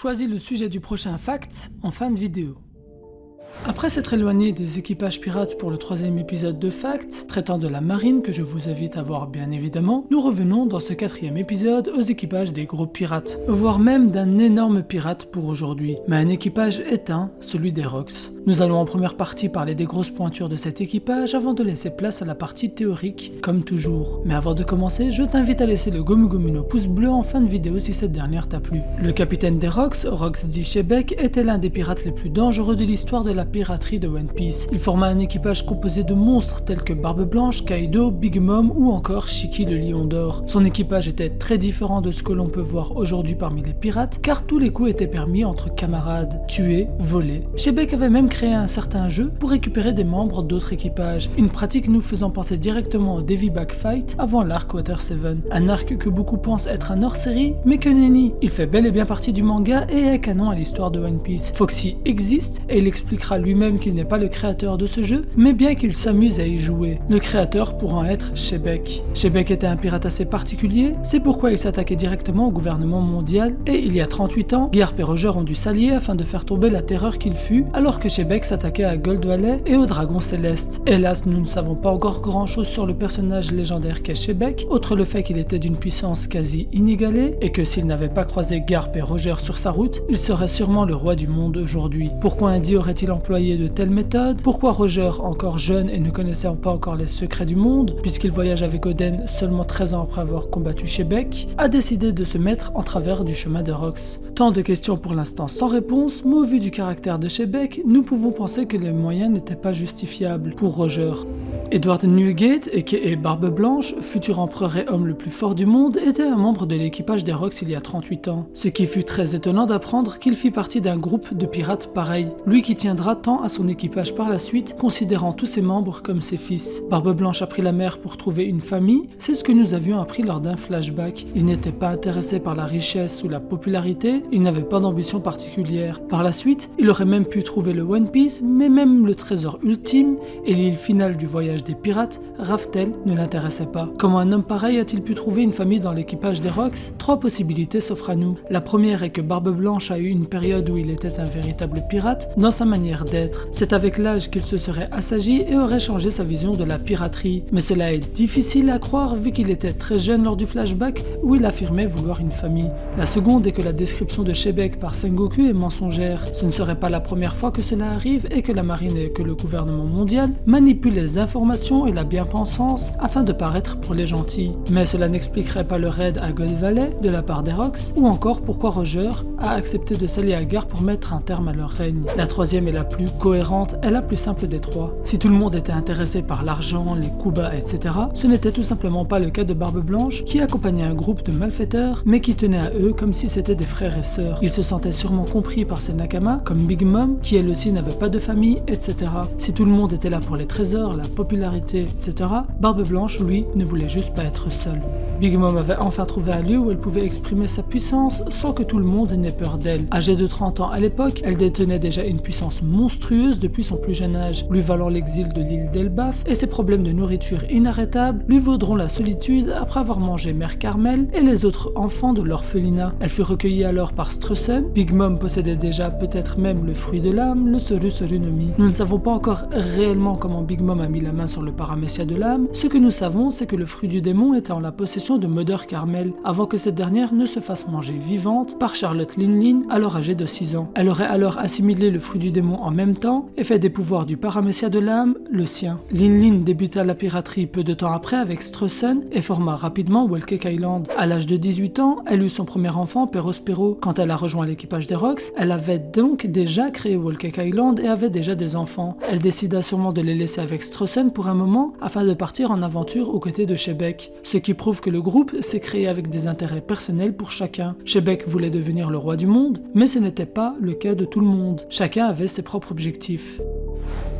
Choisis le sujet du prochain fact en fin de vidéo. Après s'être éloigné des équipages pirates pour le 3e épisode de Fact, traitant de la marine que je vous invite à voir bien évidemment, nous revenons dans ce 4e épisode aux équipages des gros pirates, voire même d'un énorme pirate pour aujourd'hui, mais un équipage éteint, celui des Rocks. Nous allons en première partie parler des grosses pointures de cet équipage avant de laisser place à la partie théorique, comme toujours. Mais avant de commencer, je t'invite à laisser le gomu gomu no pouce bleu en fin de vidéo si cette dernière t'a plu. Le capitaine des Rocks, Roxy Shebeck, était l'un des pirates les plus dangereux de l'histoire de la piraterie de One Piece. Il forma un équipage composé de monstres tels que Barbe Blanche, Kaido, Big Mom ou encore Shiki le Lion d'Or. Son équipage était très différent de ce que l'on peut voir aujourd'hui parmi les pirates, car tous les coups étaient permis entre camarades, tuer, voler. Shebeck avait même créé un certain jeu pour récupérer des membres d'autres équipages, une pratique nous faisant penser directement au Davy Back Fight avant l'arc Water 7, un arc que beaucoup pensent être un hors-série, mais que nenni, il fait bel et bien partie du manga et est canon à l'histoire de One Piece. Foxy existe et il expliquera lui-même qu'il n'est pas le créateur de ce jeu, mais bien qu'il s'amuse à y jouer, le créateur pourrant être Shebeck. Shebeck était un pirate assez particulier, c'est pourquoi il s'attaquait directement au gouvernement mondial, et il y a 38 ans, Garp et Roger ont dû s'allier afin de faire tomber la terreur qu'il fut, alors que Shebeck s'attaquait à Gold Valley et au Dragon Céleste. Hélas, nous ne savons pas encore grand chose sur le personnage légendaire qu'est Shebeck, outre le fait qu'il était d'une puissance quasi inégalée, et que s'il n'avait pas croisé Garp et Roger sur sa route, il serait sûrement le roi du monde aujourd'hui. Pourquoi Indy aurait-il employé de telles méthodes? Pourquoi Roger, encore jeune et ne connaissant pas encore les secrets du monde, puisqu'il voyage avec Oden seulement 13 ans après avoir combattu Shebeck, a décidé de se mettre en travers du chemin de Rox? Tant de questions pour l'instant sans réponse, mais au vu du caractère de Shebeck, nous pouvons penser que les moyens n'étaient pas justifiables pour Roger. Edward Newgate, aka Barbe Blanche, futur empereur et homme le plus fort du monde, était un membre de l'équipage des Rocks il y a 38 ans. Ce qui fut très étonnant d'apprendre qu'il fit partie d'un groupe de pirates pareil, lui qui tiendra tant à son équipage par la suite, considérant tous ses membres comme ses fils. Barbe Blanche a pris la mer pour trouver une famille, c'est ce que nous avions appris lors d'un flashback. Il n'était pas intéressé par la richesse ou la popularité, il n'avait pas d'ambition particulière. Par la suite, il aurait même pu trouver le One Piece, mais même le trésor ultime et l'île finale du voyage des pirates, Raftel, ne l'intéressait pas. Comment un homme pareil a-t-il pu trouver une famille dans l'équipage des Rocks? 3 possibilités s'offrent à nous. La première est que Barbe Blanche a eu une période où il était un véritable pirate dans sa manière d'être. C'est avec l'âge qu'il se serait assagi et aurait changé sa vision de la piraterie. Mais cela est difficile à croire vu qu'il était très jeune lors du flashback où il affirmait vouloir une famille. La seconde est que la description de Shebeck par Sengoku est mensongère. Ce ne serait pas la première fois que cela arrive et que la marine et que le gouvernement mondial manipulent les informations et la bien-pensance afin de paraître pour les gentils. Mais cela n'expliquerait pas le raid à Gold Valley de la part des Rocks, ou encore pourquoi Roger a accepté de s'allier à Garp pour mettre un terme à leur règne. La troisième est la plus cohérente et la plus simple des 3. Si tout le monde était intéressé par l'argent, les coups bas, etc., ce n'était tout simplement pas le cas de Barbe Blanche qui accompagnait un groupe de malfaiteurs mais qui tenait à eux comme si c'était des frères et sœurs. Il se sentait sûrement compris par ses nakamas comme Big Mom qui elle aussi n'avait pas de famille, etc. Si tout le monde était là pour les trésors, la popularité, etc., Barbe Blanche, lui, ne voulait juste pas être seul. Big Mom avait enfin trouvé un lieu où elle pouvait exprimer sa puissance sans que tout le monde n'ait peur d'elle. Âgée de 30 ans à l'époque, elle détenait déjà une puissance monstrueuse depuis son plus jeune âge, lui valant l'exil de l'île d'Elbaf, et ses problèmes de nourriture inarrêtables lui vaudront la solitude après avoir mangé Mère Carmel et les autres enfants de l'orphelinat. Elle fut recueillie alors par Strussen. Big Mom possédait déjà peut-être même le fruit de l'âme, le Soru Soru no Mi. Nous ne savons pas encore réellement comment Big Mom a mis la main sur le paramécia de l'âme. Ce que nous savons, c'est que le fruit du démon était en la possession de Mother Carmel, avant que cette dernière ne se fasse manger vivante par Charlotte Linlin, alors âgée de 6 ans. Elle aurait alors assimilé le fruit du démon en même temps et fait des pouvoirs du paramécia de l'âme le sien. Linlin débuta la piraterie peu de temps après avec Strussen et forma rapidement Whole Cake Island. À l'âge de 18 ans, elle eut son premier enfant, Perospero. Quand elle a rejoint l'équipage des Rocks, elle avait donc déjà créé Whole Cake Island et avait déjà des enfants. Elle décida sûrement de les laisser avec Strussen pour un moment afin de partir en aventure aux côtés de Shebeck, ce qui prouve que le groupe s'est créé avec des intérêts personnels pour chacun. Shebeck voulait devenir le roi du monde, mais ce n'était pas le cas de tout le monde. Chacun avait ses propres objectifs.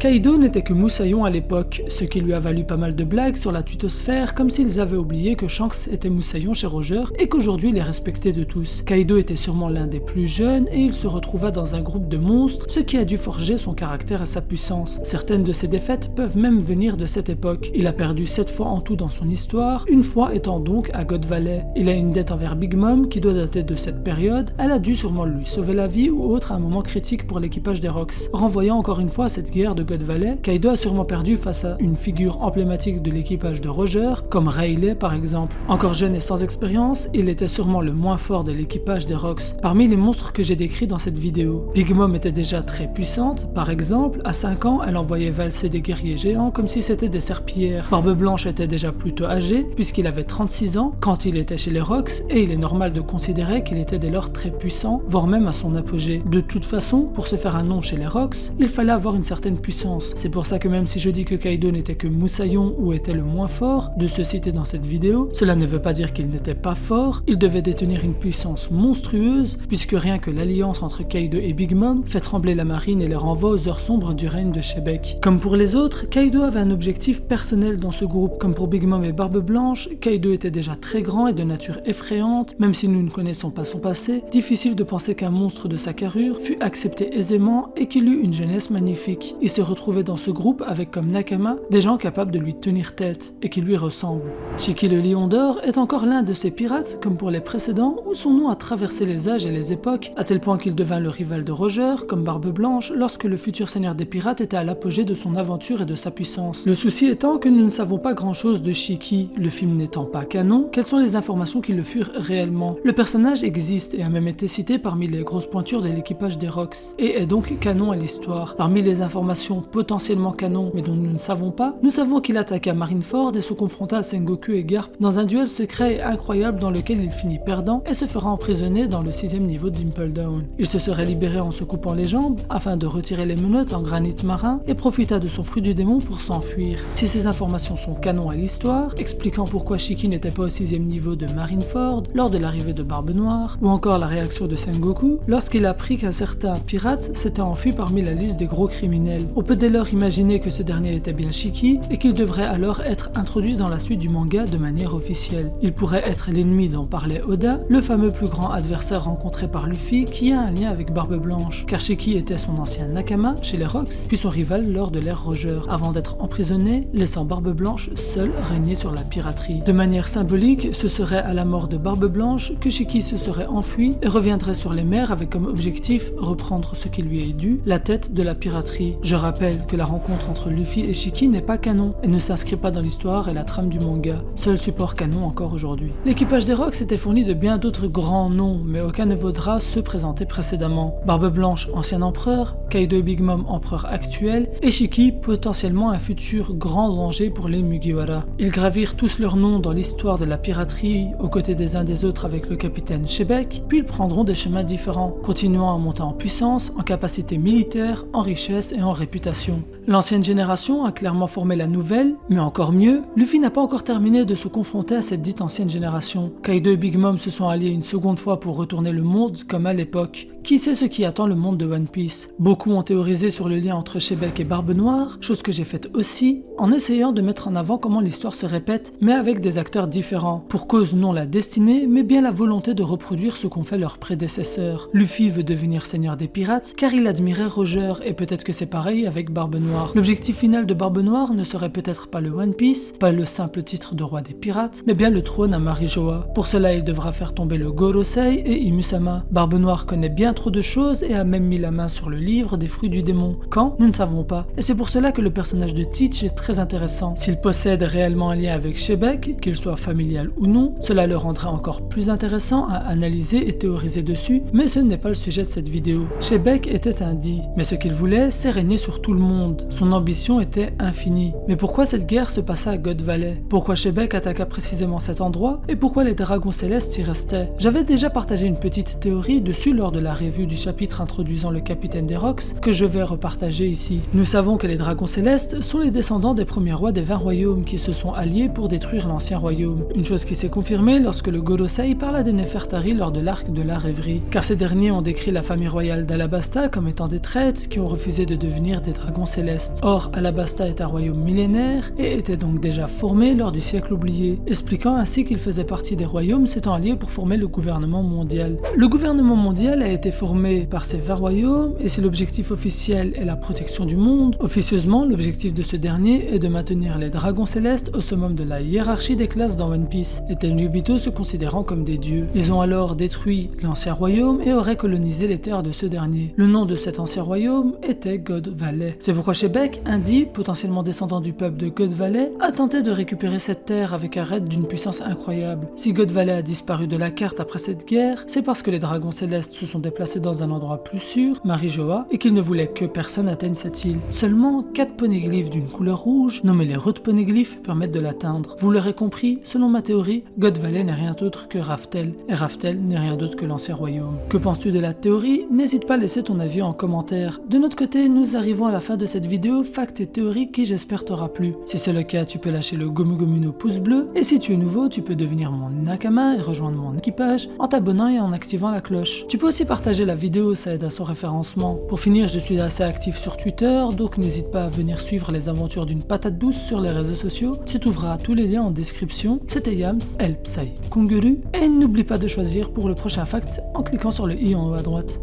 Kaido n'était que moussaillon à l'époque, ce qui lui a valu pas mal de blagues sur la twittosphère comme s'ils avaient oublié que Shanks était moussaillon chez Roger et qu'aujourd'hui il est respecté de tous. Kaido était sûrement l'un des plus jeunes et il se retrouva dans un groupe de monstres, ce qui a dû forger son caractère et sa puissance. Certaines de ses défaites peuvent même venir de cette époque. Il a perdu 7 fois en tout dans son histoire, une fois étant donc à God Valley. Il a une dette envers Big Mom qui doit dater de cette période, elle a dû sûrement lui sauver la vie ou autre à un moment critique pour l'équipage des Rocks. Renvoyant encore une fois à cette guerre de God Valley, Kaido a sûrement perdu face à une figure emblématique de l'équipage de Roger, comme Rayleigh par exemple. Encore jeune et sans expérience, il était sûrement le moins fort de l'équipage des Rocks, parmi les monstres que j'ai décrits dans cette vidéo. Big Mom était déjà très puissante, par exemple, à 5 ans, elle envoyait valser des guerriers géants comme si c'était des serpillères. Barbe Blanche était déjà plutôt âgé, puisqu'il avait 36 ans quand il était chez les Rocks, et il est normal de considérer qu'il était dès lors très puissant, voire même à son apogée. De toute façon, pour se faire un nom chez les Rocks, il fallait avoir une certaine puissance. C'est pour ça que même si je dis que Kaido n'était que moussaillon ou était le moins fort de ceux cités dans cette vidéo, cela ne veut pas dire qu'il n'était pas fort, il devait détenir une puissance monstrueuse, puisque rien que l'alliance entre Kaido et Big Mom fait trembler la marine et les renvoie aux heures sombres du règne de Shebek. Comme pour les autres, Kaido avait un objectif personnel dans ce groupe. Comme pour Big Mom et Barbe Blanche, Kaido était déjà très grand et de nature effrayante, même si nous ne connaissons pas son passé, difficile de penser qu'un monstre de sa carrure fût accepté aisément et qu'il eut une jeunesse magnifique. Il se retrouvait dans ce groupe avec comme nakama des gens capables de lui tenir tête et qui lui ressemblent. Shiki le Lion d'Or est encore l'un de ces pirates, comme pour les précédents, où son nom a traversé les âges et les époques, à tel point qu'il devint le rival de Roger, comme Barbe Blanche, lorsque le futur seigneur des pirates était à l'apogée de son aventure et de sa puissance. Le souci étant que nous ne savons pas grand chose de Shiki, le film n'étant pas canon, quelles sont les informations qui le furent réellement. Le personnage existe et a même été cité parmi les grosses pointures de l'équipage des Rocks, et est donc canon à l'histoire. Parmi les informations potentiellement canon, mais dont nous ne savons pas, nous savons qu'il attaqua Marineford et se confronta à Sengoku et Garp dans un duel secret et incroyable dans lequel il finit perdant et se fera emprisonner dans le 6e niveau d'Impel Down. Il se serait libéré en se coupant les jambes afin de retirer les menottes en granit marin et profita de son fruit du démon pour s'enfuir. Si ces informations sont canon à l'histoire, expliquant pourquoi Shiki n'était pas au 6e niveau de Marineford lors de l'arrivée de Barbe Noire, ou encore la réaction de Sengoku lorsqu'il apprit qu'un certain pirate s'était enfui parmi la liste des gros criminels. On peut dès lors imaginer que ce dernier était bien Shiki et qu'il devrait alors être introduit dans la suite du manga de manière officielle. Il pourrait être l'ennemi dont parlait Oda, le fameux plus grand adversaire rencontré par Luffy qui a un lien avec Barbe Blanche, car Shiki était son ancien nakama chez les Rocks, puis son rival lors de l'ère Roger, avant d'être emprisonné, laissant Barbe Blanche seule régner sur la piraterie. De manière symbolique, ce serait à la mort de Barbe Blanche que Shiki se serait enfui et reviendrait sur les mers avec comme objectif reprendre ce qui lui est dû, la tête de la piraterie. Je rappelle que la rencontre entre Luffy et Shiki n'est pas canon et ne s'inscrit pas dans l'histoire et la trame du manga, seul support canon encore aujourd'hui. L'équipage des Rocks était fourni de bien d'autres grands noms, mais aucun ne vaudra ceux présentés précédemment. Barbe Blanche, ancien empereur, Kaido et Big Mom, empereur actuel, et Shiki, potentiellement un futur grand danger pour les Mugiwara. Ils gravirent tous leurs noms dans l'histoire de la piraterie, aux côtés des uns des autres avec le capitaine Shebek, puis ils prendront des chemins différents, continuant à monter en puissance, en capacité militaire, en richesse et en réputation. L'ancienne génération a clairement formé la nouvelle, mais encore mieux, Luffy n'a pas encore terminé de se confronter à cette dite ancienne génération. Kaido et Big Mom se sont alliés une seconde fois pour retourner le monde comme à l'époque. Qui sait ce qui attend le monde de One Piece? Beaucoup ont théorisé sur le lien entre Shebek et Barbe Noire, chose que j'ai faite aussi, en essayant de mettre en avant comment l'histoire se répète, mais avec des acteurs différents, pour cause non la destinée, mais bien la volonté de reproduire ce qu'ont fait leurs prédécesseurs. Luffy veut devenir seigneur des pirates, car il admirait Roger, et peut-être que c'est pareil avec Barbe Noire. L'objectif final de Barbe Noire ne serait peut-être pas le One Piece, pas le simple titre de roi des pirates, mais bien le trône à Marijoa. Pour cela, il devra faire tomber le Gorosei et Imusama. Barbe Noire connaît bien trop de choses et a même mis la main sur le livre des fruits du démon. Quand? Nous ne savons pas. Et c'est pour cela que le personnage de Teach est très intéressant. S'il possède réellement un lien avec Shebek, qu'il soit familial ou non, cela le rendrait encore plus intéressant à analyser et théoriser dessus, mais ce n'est pas le sujet de cette vidéo. Shebek était un Di, mais ce qu'il voulait, c'est régner sur tout le monde. Son ambition était infinie. Mais pourquoi cette guerre se passa à God Valley? Pourquoi Shebek attaqua précisément cet endroit? Et pourquoi les dragons célestes y restaient? J'avais déjà partagé une petite théorie dessus lors de la revue du chapitre introduisant le capitaine des Rox, que je vais repartager ici. Nous savons que les dragons célestes sont les descendants des premiers rois des 20 royaumes qui se sont alliés pour détruire l'ancien royaume. Une chose qui s'est confirmée lorsque le Gorosei parla des Nefertari lors de l'arc de la rêverie, car ces derniers ont décrit la famille royale d'Alabasta comme étant des traîtres qui ont refusé de devenir des dragons célestes. Or, Alabasta est un royaume millénaire et était donc déjà formé lors du siècle oublié, expliquant ainsi qu'il faisait partie des royaumes s'étant alliés pour former le gouvernement mondial. Le gouvernement mondial a été formé par ces 20 royaumes et si l'objectif officiel est la protection du monde, officieusement l'objectif de ce dernier est de maintenir les dragons célestes au summum de la hiérarchie des classes dans One Piece, les Tenryubito se considérant comme des dieux. Ils ont alors détruit l'ancien royaume et auraient colonisé les terres de ce dernier. Le nom de cet ancien royaume était God Valley. C'est pourquoi Shebeck, un Di, potentiellement descendant du peuple de God Valley, a tenté de récupérer cette terre avec un raid d'une puissance incroyable. Si God Valley a disparu de la carte après cette guerre, c'est parce que les dragons célestes se sont déplacés dans un endroit plus sûr, Marijoa, et qu'ils ne voulaient que personne atteigne cette île. Seulement 4 poneglyphes d'une couleur rouge, nommés les routes poneglyphes, permettent de l'atteindre. Vous l'aurez compris, selon ma théorie, God Valley n'est rien d'autre que Raftel, et Raftel n'est rien d'autre que l'ancien royaume. Que penses-tu de la théorie? N'hésite pas à laisser ton avis en commentaire. De notre côté, nous arrivons à la fin de cette vidéo fact et théorie qui j'espère t'aura plu. Si c'est le cas, tu peux lâcher le Gomu Gomu no pouce bleu, et si tu es nouveau, tu peux devenir mon Nakama et rejoindre mon équipage en t'abonnant et en activant la cloche. Tu peux aussi partager la vidéo, ça aide à son référencement. Pour finir, je suis assez actif sur Twitter, donc n'hésite pas à venir suivre les aventures d'une patate douce sur les réseaux sociaux. Tu trouveras tous les liens en description. C'était Yams, El Psy Kunguru, et n'oublie pas de choisir pour le prochain fact en cliquant sur le i en haut à droite.